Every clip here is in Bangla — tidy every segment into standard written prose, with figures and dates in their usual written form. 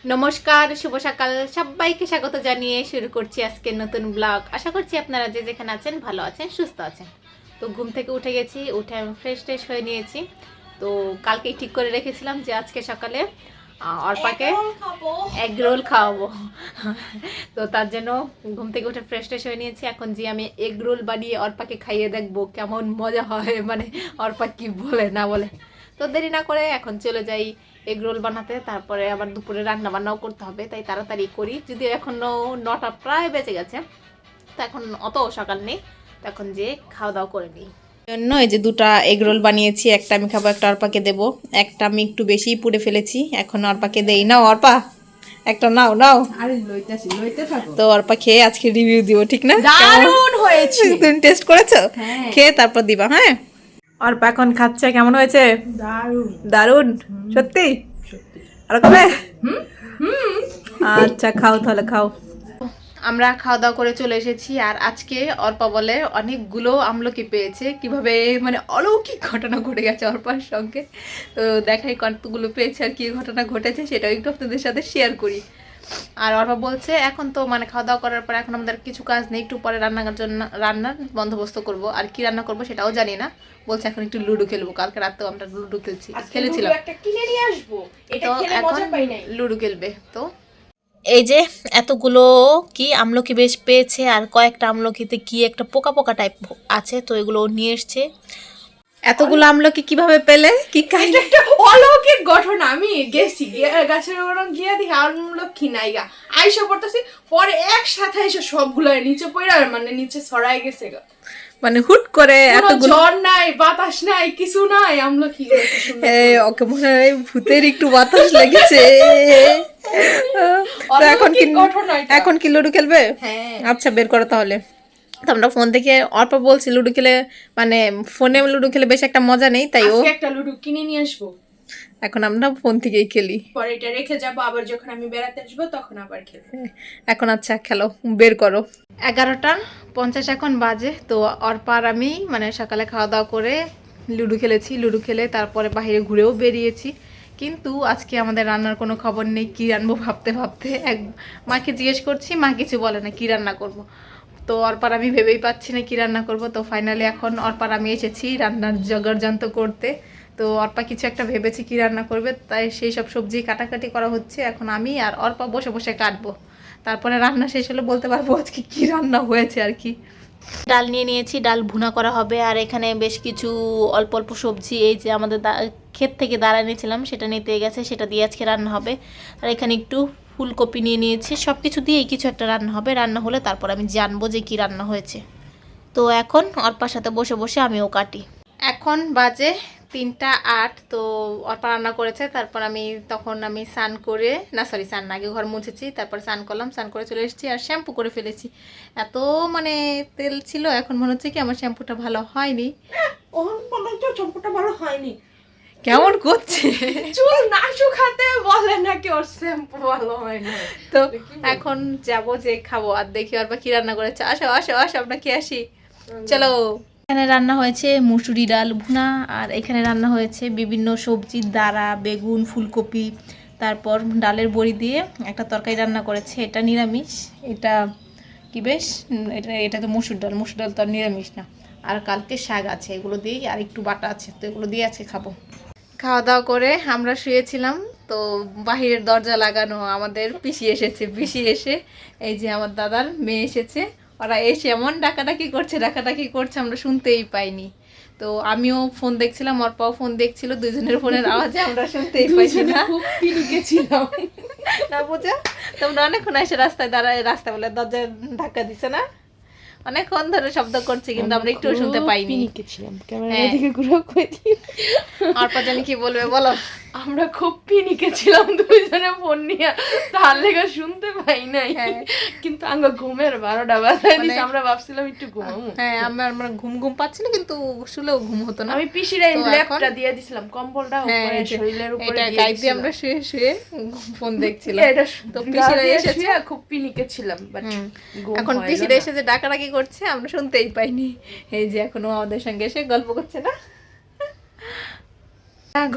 নমস্কার, শুভ সকাল। সবাইকে স্বাগত জানিয়ে শুরু করছি আজকের নতুন ব্লগ। আশা করছি আপনারা যে যেখানে আছেন ভালো আছেন, সুস্থ আছেন। তো ঘুম থেকে উঠে গেছি, উঠে আমি ফ্রেশ হয়ে নিয়েছি। তো কালকেই ঠিক করে রেখেছিলাম যে আজকে সকালে অর্পাকে এগ রোল খাওয়াবো। তো তার জন্য ঘুম থেকে উঠে ফ্রেশ হয়ে নিয়েছি। এখন যে আমি এগ রোল বানিয়ে অর্পাকে খাইয়ে দেখবো কেমন মজা হয়, মানে অর্পা কি বলে না বলে। তো দেরি না করে এখন চলে যাই এগ রোল বানাতে। তারপরে আবার দুপুরে রান্না বান্নাও করতে হবে, তাই তাড়াতাড়ি করি। যদিও এখনও 9টা প্রায় বেঁচে গেছে, তো এখন অত সকাল নেই। তো এখন যে খাওয়া দাওয়া করে নিই। জন্য এই যে দুটা এগ রোল বানিয়েছি, একটা আমি খাবো, একটা অর্পাকে দেবো। একটা আমি একটু বেশিই পুড়ে ফেলেছি, এখন অর্পাকে দেই। নাও অর্পা, একটা নাও নাও। আরে লইতে থাকো। তো অর্পা খেয়ে আজকে রিভিউ দিব, ঠিক না? দারুণ হয়েছে। তুমি টেস্ট করেছো? হ্যাঁ। খেয়ে তারপর দিবা। হ্যাঁ, অর্পা এখন খাচ্ছে, কেমন হয়েছে? দারুণ দারুণ, সত্যি? সত্যি। আর কবে? আচ্ছা, খাও তাহলে, খাও। আমরা খাওয়া দাওয়া করে চলে এসেছি। আর আজকে অর্পা বলে অনেকগুলো আমলকি পেয়েছে। কিভাবে, মানে অলৌকিক ঘটনা ঘটে গেছে অর্পার সঙ্গে। তো দেখাই কতগুলো পেয়েছে আর কি ঘটনা ঘটেছে, সেটাও একটু আপনাদের সাথে শেয়ার করি। আর অর্পা বলছে এখন তো মানে খাওয়া দাওয়া করার পর এখন আমাদের কিছু কাজ নেই, একটু পরে রান্নার বন্দোবস্ত করব। আর কি রান্না করব সেটাও জানি না। বলছে এখন একটু লুডো খেলবো। কালকে রাতেও আমরা লুডো খেলেছিলাম। একটা কিনে নিয়ে আসবো, এটা তো খেলে এখন মজা পাই নাই। লুডো খেলবে। তো এই যে এতগুলো কি আমলকি বেশ পেয়েছে, আর কয়েকটা আমলকিতে কি একটা পোকা পোকা টাইপ আছে, তো এগুলো নিয়ে এসছে। এতগুলো আমলকি কিভাবে পেলে? কি এটা একটা অলৌকিক ঘটনা। আমি গেছি গাছের ওরম গিয়া দেখি আমলকি নাই গা, আইসা পড়তেছি, পরে একসাথে এসে সবগুলো নিচে পড়ে মানে নিচে ছড়াই গেছে গা। মানে হুট করে এতগুলো, ঝড় নাই, বাতাস নাই, কিছু নাই, আমলকি ওকে মনে হয় ভূতের একটু বাতাস লেগেছে। তো এখন কি লুডো খেলবে? হ্যাঁ। আচ্ছা, বের করো তাহলে। তো আমরা ফোন থেকে অল্প বলছি লুডো খেলে, মানে ফোনে লুডো খেলে বেশ একটা মজা নেই, তাই ও একটা লুডো কিনে নিয়ে আসবো। এখন আমরা ফোন থেকেই খেলি। পরে এটা রেখে যাবো, আবার যখন আমি বেড়াতে আসবো তখন আবার খেলবো। এখন আচ্ছা খেলো, বের করো। 11:50 এখন বাজে। তো অর্পার আমি মানে সকালে খাওয়া দাওয়া করে লুডো খেলেছি। লুডো খেলে তারপরে বাইরে ঘুরেও বেরিয়েছি। কিন্তু আজকে আমাদের রান্নার কোনো খবর নেই। কী রান্নাবো ভাবতে ভাবতে মাকে জিজ্ঞেস করছি, মা কিছু বলে না কী রান্না করব। তো অর্পার আমি ভেবেই পাচ্ছি না কী রান্না করব। তো ফাইনালি এখন অর্পার আমি এসেছি রান্নার জগরযন্ত্র করতে। তো অর্পা কিছু একটা ভেবেছি কী রান্না করবে, তাই সেই সব সবজি কাটাকাটি করা হচ্ছে। এখন আমি আর অর্পা বসে বসে কাটবো, তারপরে রান্না শেষ হলে বলতে পারবো আজকে কী রান্না হয়েছে আর কি। ডাল নিয়ে নিয়েছি, ডাল ভুনা করা হবে। আর এখানে বেশ কিছু অল্প অল্প সবজি, এই যে আমাদের ক্ষেত থেকে দাঁড়া নিয়েছিলাম সেটা নিতে গেছে, সেটা দিয়ে আজকে রান্না হবে। আর এখানে একটু ফুলকপি নিয়ে নিয়েছি। সব কিছু দিয়েই কিছু একটা রান্না হবে। রান্না হলে তারপর আমি জানবো যে কী রান্না হয়েছে। তো এখন অর্পার সাথে বসে বসে আমিও কাটি। এখন বাজে 3টা 8। তো অর্পা রান্না করেছে, তারপর তখন আমি স্নান করে, না সরি স্নান না, আগে ঘর মুছেছি, তারপর স্নান করলাম, স্নান করে চলে এসেছি আর শ্যাম্পু করে ফেলেছি। এত মানে তেল ছিল, এখন মনে হচ্ছে কি আমার শ্যাম্পুটা ভালো হয়নি। শ্যাম্পুটা ভালো হয়নি। কেমন করছে, চুল না শুকাতে বলে নাকি ওর শ্যাম্পু ভালো হয় না। তো এখন যাব যে খাবো, আর দেখি অর্পা কি রান্না করেছে। আসো আসো আসো, আমরা খেয়ে আসি, চলো। এখানে রান্না হয়েছে মুসুরি ডাল ভুনা, আর এখানে রান্না হয়েছে বিভিন্ন সবজির দ্বারা, বেগুন, ফুলকপি, তারপর ডালের বড়ি দিয়ে একটা তরকারি রান্না করেছে। এটা নিরামিষ, এটা কি বেশ, এটা তো মসুর ডাল তো আর নিরামিষ না। আর কালকে শাক আছে, এগুলো দিয়েই, আর একটু বাটা আছে, তো এগুলো দিয়ে আজকে খাবো। খাওয়া দাওয়া করে আমরা শুয়েছিলাম। তো বাহিরের দরজা লাগানো, আমাদের পিসি এসেছে। পিসি এসে এই যে আমার দাদার মেয়ে এসেছে, ওরা এসে এমন ডাকাডাকি করছে আমরা শুনতেই পাইনি। তো আমিও ফোন দেখছিলাম, অর্পাও ফোন দেখছিল, দুজনের ফোনের আওয়াজে আমরা শুনতেই পাইছি না। খুব পিনিকেছিলাম না বুঝা, তোমরা অনেকক্ষণ এসে রাস্তায় দাঁড়ায়, রাস্তা বলে দরজায় ধাক্কা দিছে না, অনেকক্ষণ ধরে শব্দ করছে, কিন্তু আমরা একটু শুনতে পাইনি। অর্পা জানি কি বলবে বলো। আমরা খুব পিনিকেছিলাম দুইজনে ফোন নিয়ে, তার লেগে শুনতে পাই নাই। কিন্তু আমরা ঘুমের 12টা বাজায় দিছি, আমরা ভাবছিলাম একটু ঘুমাবো। হ্যাঁ, আমার ঘুম পাচ্ছিল, কিন্তু শুলেও ঘুম হতো না। আমি পিসিরা ল্যাপটা দিয়ে দিছিলাম, কম্বলটা উপরে শরীরের উপরে দিয়ে গায়ে দিয়ে আমরা শুয়ে ফোন দেখছিলাম। তো পিসিরা এসেছে, খুব পিনিকেছিলাম, বাট এখন পিসিরা এসে যে ডাকাডাকি করছে আমরা শুনতেই পাইনি। এই যে এখনো আমাদের সঙ্গে এসে গল্প করছে না।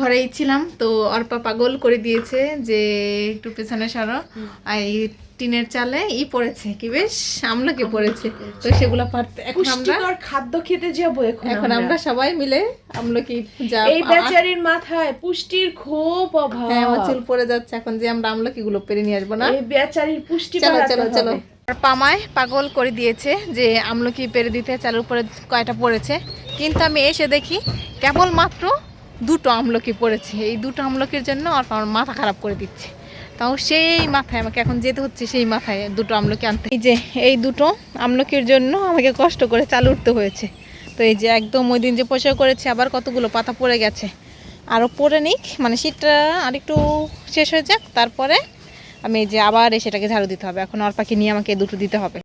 ঘরেই ছিলাম তো অর্পা পাগল করে দিয়েছে যে একটু পেছনে সরো, আর এই টিনের চালে পড়েছে কি বেশ আমলকি পড়েছে, তো সেগুলো পারতে এখন আমরা পুষ্টিকর খাদ্য খেতে যাব এখন আমরা সবাই মিলে আমলকি যা এই বেচারির মাথায় পুষ্টির খুব অভাব। হ্যাঁ আমার চুল পড়ে যাচ্ছে, এখন যে আমরা আমলকি গুলো পেরে নিয়ে আসবো না, এই বেচারির পুষ্টি চলো বাড়াতে চলো চলো। হবে। আর পামায় পাগল করে দিয়েছে যে আমলকি পেরে দিতে, চালের উপরে কয়টা পড়েছে, কিন্তু আমি এসে দেখি কেবলমাত্র দুটো আমলকি পড়েছে। এই দুটো আমলকির জন্য আর আমার মাথা খারাপ করে দিচ্ছে, তাও সেই মাথায় আমাকে এখন যেতে হচ্ছে সেই মাথায় দুটো আমলকি আনতে। এই যে এই দুটো আমলকির জন্য আমাকে কষ্ট করে চাল উঠতে হয়েছে। তো এই যে একদম ওই দিন যে পয়সা করেছে আবার কতগুলো পাতা পড়ে গেছে, আরও পড়ে নিক, মানে শীতটা আরেকটু শেষ হয়ে যাক, তারপরে আমি এই যে আবার সেটাকে ঝাড়ু দিতে হবে। এখন অর্পাকে নিয়ে আমাকে দুটো দিতে হবে।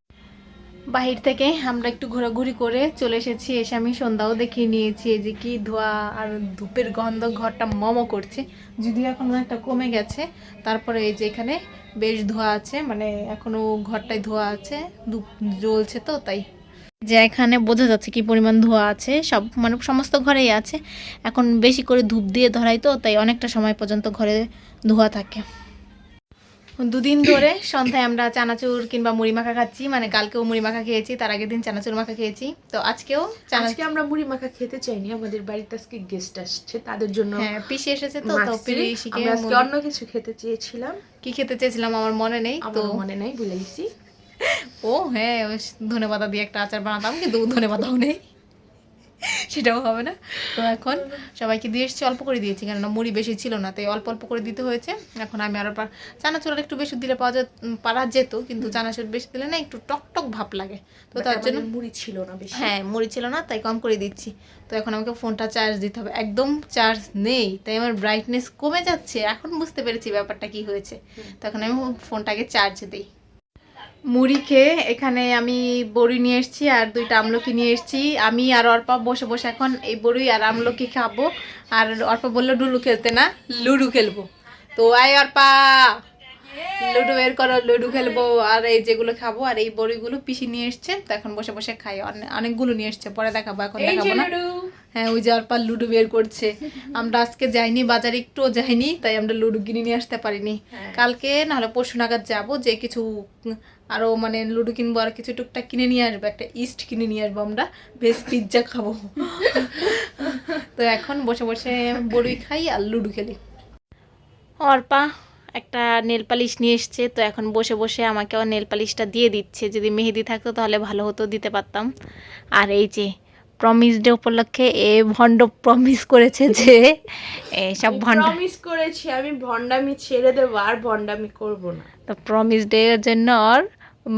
বাহির থেকে আমরা একটু ঘোরাঘুরি করে চলে এসেছি, এসে আমি সন্ধ্যাও দেখিয়ে নিয়েছি। এই যে কি ধোয়া আর ধূপের গন্ধ, ঘরটা মমো করছে, যদিও এখন একটা কমে গেছে, তারপরে এই যে এখানে বেশ ধোয়া আছে, মানে এখনো ঘরটায় ধোয়া আছে, ধূপ জ্বলছে তো তাই। যে এখানে বোঝা যাচ্ছে কি পরিমাণ ধোয়া আছে, সব মানে সমস্ত ঘরেই আছে। এখন বেশি করে ধূপ দিয়ে ধরাই তো তাই অনেকটা সময় পর্যন্ত ঘরে ধোয়া থাকে। দুদিন ধরে সন্ধ্যায় আমরা চানাচুর কিংবা মুড়ি মাখা খাচ্ছি, মানে কালকেও মুড়ি মাখা খেয়েছি, তার আগের দিন চানাচুর মাখা খেয়েছি, তো আজকেও আজকে আমরা মুড়ি মাখা খেতে চাইনি, আমাদের বাড়িতে আজকে গেস্ট আসছে, তাদের জন্য হ্যাঁ পিসি এসেছে তো, তো পিসিকে আমরা আজকে অন্য কিছু খেতে চেয়েছিলাম। কি খেতে চেয়েছিলাম আমার মনে নেই, তো আমার মনে নাই, ভুলে গেছি। ও হ্যাঁ ধনেপাতা দিয়ে একটা আচার বানাতাম, কিন্তু ধনেপাতাও নেই, সেটাও হবে না। তো এখন সবাইকে দিয়ে এসেছি, অল্প করে দিয়েছি, কেননা মুড়ি বেশি ছিল না, তাই অল্প অল্প করে দিতে হয়েছে। এখন আমি আরও চানাচুর একটু বেশি দিলে পারা যেত, কিন্তু চানাচুর বেশি দিলে না একটু টক টক ভাব লাগে, তো তার জন্য মুড়ি ছিল না বেশি। হ্যাঁ মুড়ি ছিল না তাই কম করে দিচ্ছি। তো এখন আমাকে ফোনটা চার্জ দিতে হবে, একদম চার্জ নেই, তাই আমার ব্রাইটনেস কমে যাচ্ছে। এখন বুঝতে পেরেছি ব্যাপারটা কি হয়েছে, তো এখন আমি ফোনটাকে চার্জ দিই। মুড়ি খেয়ে এখানে আমি বড়ি নিয়ে এসেছি আর দুইটা আমলকি নিয়ে এসেছি। আমি আর অর্পা বসে বসে এখন এই বড়ি আর আমলকি খাবো। আর অর্পা বললো লুডু খেলতে, না লুডু খেলবো, তো আয় অর্পা লুডু বের করো, লুডু খেলবো। আর এই যেগুলো খাবো আর এই বড়িগুলো পিসি নিয়ে এসছে, তো এখন বসে বসে খাই, অনেকগুলো নিয়ে এসছে, পরে দেখাবো, এখন দেখাবো না। হ্যাঁ ওই যে অর্পা লুডু বের করছে। আমরা আজকে যাইনি বাজারে, একটুও যাইনি, তাই আমরা লুডু কিনে নিয়ে আসতে পারিনি। কালকে নাহলে পরশু নাগাদ যাবো, যে কিছু আরও মানে লুডু কিনবো, আর কিছু টুকটাক কিনে নিয়ে আসবো, একটা ইস্ট কিনে নিয়ে আসবো, আমরা ভেজ পিৎজা খাবো। তো এখন বসে বসে বড়ি খাই আর লুডু খেলি। অর্পা একটা নেল পালিশ নিয়ে এসছে, তো এখন বসে বসে আমাকেও নেল পালিশটা দিয়ে দিচ্ছে। যদি মেহেদি থাকতো তাহলে ভালো হতো, দিতে পারতাম। আর এই যে প্রমিস ডে উপলক্ষে এ ভণ্ড প্রমিস করেছে যে সব প্রমিস করেছি আমি ভন্ডামি ছেড়ে দেবো, আর ভন্ডামি করব না। তো প্রমিস ডে এর জন্য আর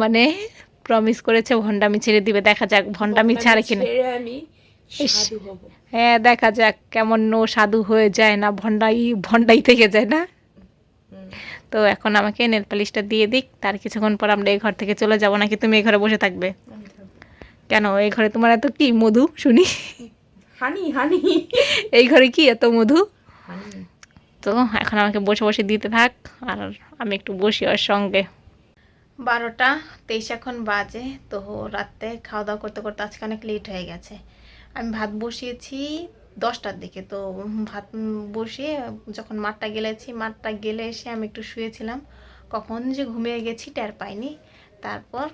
মানে প্রমিস করেছে ভন্ডামি ছেড়ে দিবে, দেখা যাক ভন্ডামি ছাড়ে কিনা। আমি সাধু হব। হ্যাঁ দেখা যাক কেমন সাধু হয়ে যায়, না ভন্ডাই থেকে যায় না। তো এখন আমাকে নেল পালিশটা দিয়ে দিক, তার কিছুক্ষণ পর আমরা এই ঘর থেকে চলে যাব। নাকি তুমি এই ঘরে বসে থাকবে? কেন এই ঘরে তোমার এত কি মধু শুনি? হানি হানি, এই ঘরে কি এত মধু? তো এখন আমাকে বসে বসে দিতে থাক, আর আমি একটু বসি ওর সঙ্গে। 12:23 এখন বাজে, তো রাতে খাওয়া দাওয়া করতে করতে আজকে অনেক লেট হয়ে গেছে। আমি ভাত বসিয়েছি 10টার দিকে, তো ভাত বসিয়ে যখন মাঠটা গেলে এসে আমি একটু শুয়েছিলাম, কখন যে ঘুমিয়ে গেছি টের পাইনি। তারপর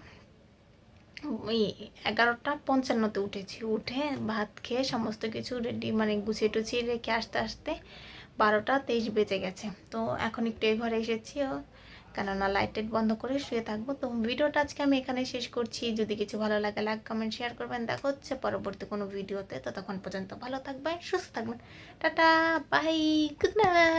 ওই 11:55 উঠেছি, উঠে ভাত খেয়ে সমস্ত কিছু রেডি মানে গুছিয়ে টুছিয়ে রেখে আসতে আসতে 12:23 বেজে গেছে। তো এখন একটু এই ঘরে এসেছি, কেননা লাইট বন্ধ করে শুয়ে থাকবো। তো ভিডিওটা আজকে আমি এখানে শেষ করছি। যদি কিছু ভালো লাগে লাইক কমেন্ট শেয়ার করবেন। দেখা হচ্ছে পরবর্তী কোনো ভিডিওতে, ততক্ষণ পর্যন্ত ভালো থাকবেন, সুস্থ থাকবেন, টাটা বাই, গুড নাইট।